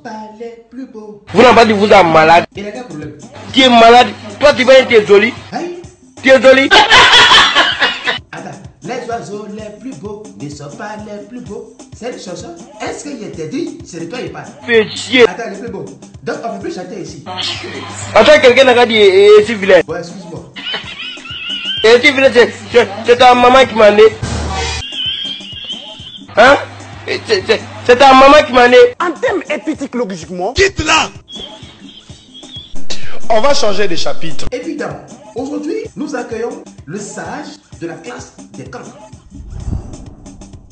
Pas les plus beaux. Vous n'avez pas dit vous êtes malade. Il y a quel problème? Tu es malade. Toi tu vas être joli. Aïe. Tu es joli. Attends, les oiseaux les plus beaux ne sont pas les plus beaux. C'est une chanson. Est-ce qu'il était dit? C'est de toi il parle. Fais chier. Attends, les plus beaux. Donc on ne peut plus chanter ici. Attends, quelqu'un n'a pas dit si vilain. Bon, excuse-moi. Et si vilain, c'est ta maman qui m'a né. Hein? C'est ta maman qui m'a né. En termes éthiques, logiquement. Quitte là. On va changer de chapitre. Évidemment, aujourd'hui, nous accueillons le sage de la classe des camps.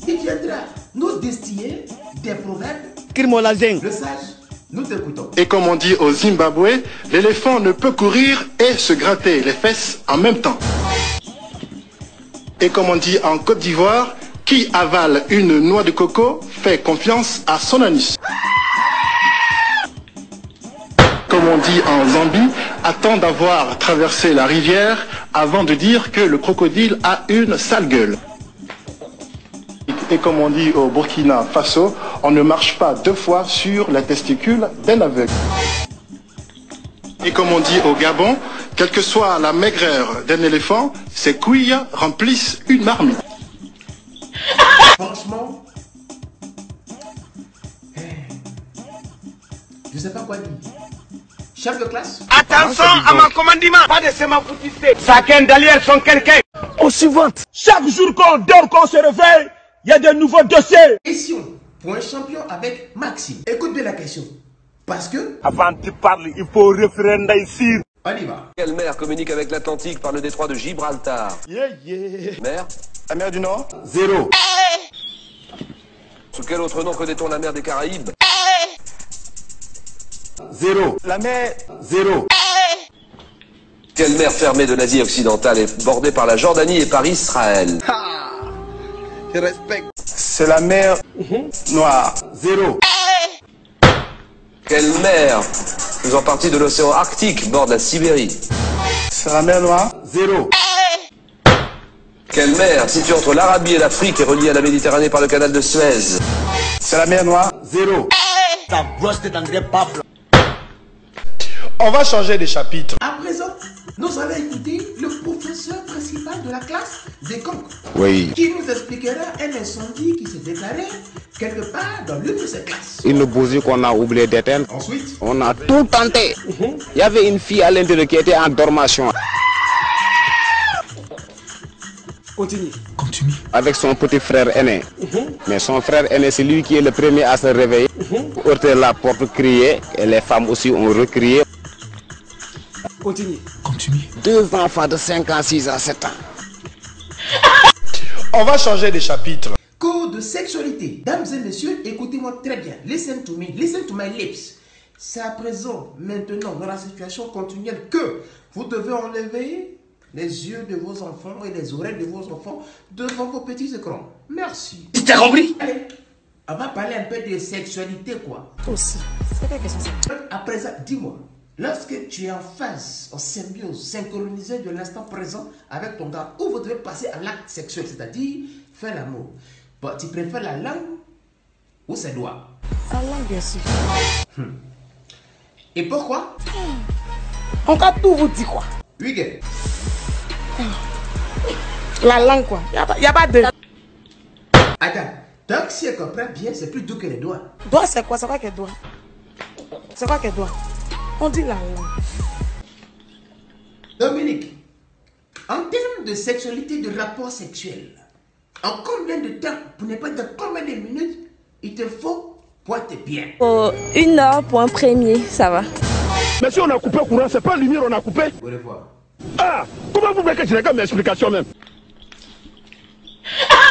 Il viendra nous distiller des proverbes. Le sage, nous t'écoutons. Et comme on dit au Zimbabwe, l'éléphant ne peut courir et se gratter les fesses en même temps. Et comme on dit en Côte d'Ivoire, qui avale une noix de coco fait confiance à son anus. Comme on dit en Zambie, attend d'avoir traversé la rivière avant de dire que le crocodile a une sale gueule. Et comme on dit au Burkina Faso, on ne marche pas deux fois sur la testicule d'un aveugle. Et comme on dit au Gabon, quelle que soit la maigreur d'un éléphant, ses couilles remplissent une marmite. Franchement, je sais pas quoi dire. Chef de classe. Attention à ma commandement. Pas de sémafoutiste. Chacun derrière son quelqu'un. Au suivante. Chaque jour qu'on dort, qu'on se réveille, il y a de nouveaux dossiers. Question pour un champion avec Maxime. Écoute bien la question. Parce que... Avant de parler, il faut référender ici. On y va. Quelle mer communique avec l'Atlantique par le détroit de Gibraltar? Mer? La mer du Nord? Zéro. Sous quel autre nom connaît-on la mer des Caraïbes? Zéro. La mer? Zéro. Quelle mer fermée de l'Asie occidentale est bordée par la Jordanie et par Israël? Je respecte. C'est la mer Noire. Zéro. Quelle mer faisant partie de l'océan Arctique borde la Sibérie? C'est la mer Noire? Zéro. Quelle mer située entre l'Arabie et l'Afrique est reliée à la Méditerranée par le canal de Suez? C'est la mer Noire? Zéro. Ta brosse t'entendrait pas. On va changer de chapitre. À présent, nous allons écouter le professeur principal de la classe des camps. Oui. Qui nous expliquera un incendie qui s'est déclaré quelque part dans l'une de ses classes. Une bougie qu'on a oublié d'éteindre. Ensuite, On a tout tenté. Il y avait une fille à l'intérieur qui était en dormation. Continue. Avec son petit frère aîné. Mais son frère aîné, c'est lui qui est le premier à se réveiller. Heurter la porte, crier. Et les femmes aussi ont recrié. Continue. 2 enfants de 5 ans, 6 ans, 7 ans. On va changer de chapitre. cours de sexualité. Dames et messieurs, écoutez-moi très bien. Listen to me, listen to my lips. C'est à présent, maintenant, dans la situation continuelle que vous devez enlever les yeux de vos enfants et les oreilles de vos enfants devant vos petits écrans. Merci. Tu t'as compris? Allez, on va parler un peu de sexualité, quoi. Aussi. C'est quelle question ça? À présent, dis-moi, lorsque tu es en phase, en symbiose, synchronisé de l'instant présent avec ton gars, où vous devez passer à l'acte sexuel, c'est-à-dire faire l'amour. Bon, tu préfères la langue ou ses doigts? La langue, bien sûr. Et pourquoi? On va tout vous dire quoi? Oui, gars. La langue quoi? Y a pas de... Attends, donc si elle comprend bien, c'est plus doux que les doigts. Doigt c'est quoi? C'est quoi qu'elle doit? C'est quoi qu'elle doit? On dit la langue. Dominique, en termes de sexualité, de rapport sexuel, en combien de temps, pour ne pas dire combien de minutes, il te faut pour être bien? 1 heure pour un premier, ça va. Mais si on a coupé le courant, c'est pas lumière, on a coupé. Au revoir. Ah, comment vous voulez que je n'ai qu'à m'explication même?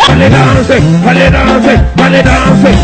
Allez danser, allez danser, allez danser.